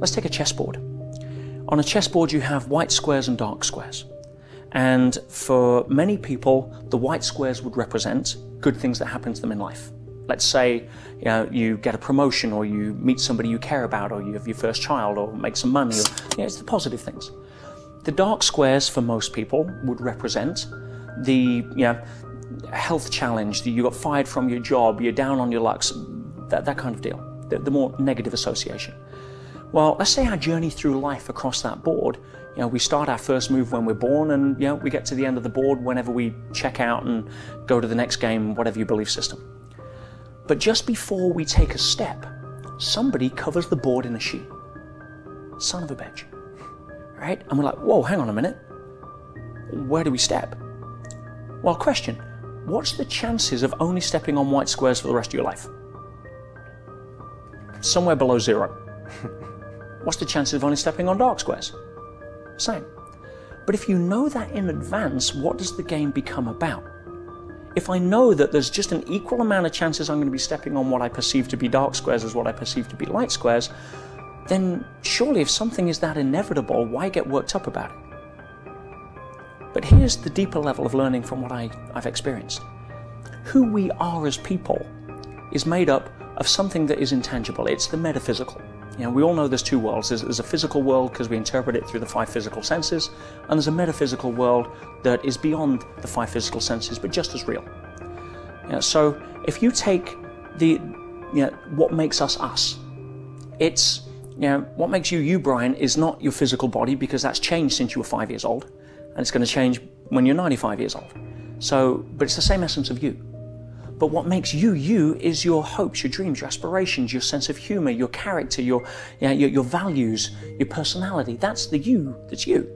let's take a chessboard. On a chessboard you have white squares and dark squares. And for many people, the white squares would represent good things that happen to them in life. Let's say you get a promotion, or you meet somebody you care about, or you have your first child, or make some money, or, it's the positive things. The dark squares for most people would represent the health challenge, that you got fired from your job, you're down on your luck, that kind of deal, the more negative association. Well, let's say our journey through life across that board, we start our first move when we're born, and we get to the end of the board whenever we check out and go to the next game, whatever your belief system. But just before we take a step, somebody covers the board in a sheet. Son of a bitch. Right? And we're like, whoa, hang on a minute. Where do we step? Well, question, what's the chances of only stepping on white squares for the rest of your life? Somewhere below 0. What's the chances of only stepping on dark squares? Same. But if you know that in advance, what does the game become about? If I know that there's just an equal amount of chances I'm going to be stepping on what I perceive to be dark squares as what I perceive to be light squares, then surely if something is that inevitable, why get worked up about it? But here's the deeper level of learning from what I've experienced. Who we are as people is made up of something that is intangible. It's the metaphysical. We all know there's two worlds. There's a physical world because we interpret it through the 5 physical senses, and there's a metaphysical world that is beyond the 5 physical senses, but just as real. So if you take what makes us us, it's what makes you you, Brian, is not your physical body, because that's changed since you were 5 years old, and it's going to change when you're 95 years old. But it's the same essence of you. But what makes you you is your hopes, your dreams, your aspirations, your sense of humor, your character, your values, your personality. That's the you that's you.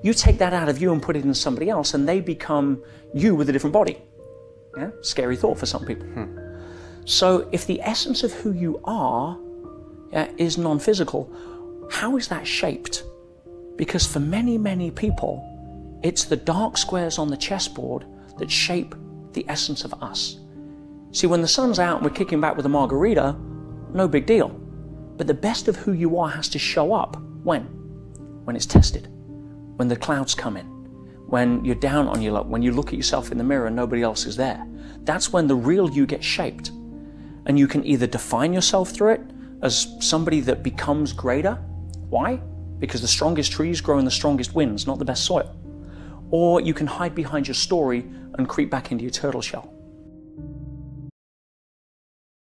You take that out of you and put it in somebody else, and they become you with a different body. Scary thought for some people. So if the essence of who you are is non-physical, how is that shaped? Because for many, many people, it's the dark squares on the chessboard that shape the essence of us. See, when the sun's out and we're kicking back with a margarita, no big deal. But the best of who you are has to show up when? When it's tested, when the clouds come in, when you're down on your luck, when you look at yourself in the mirror and nobody else is there. That's when the real you gets shaped. And you can either define yourself through it as somebody that becomes greater. Why? Because the strongest trees grow in the strongest winds, not the best soil. Or you can hide behind your story and creep back into your turtle shell.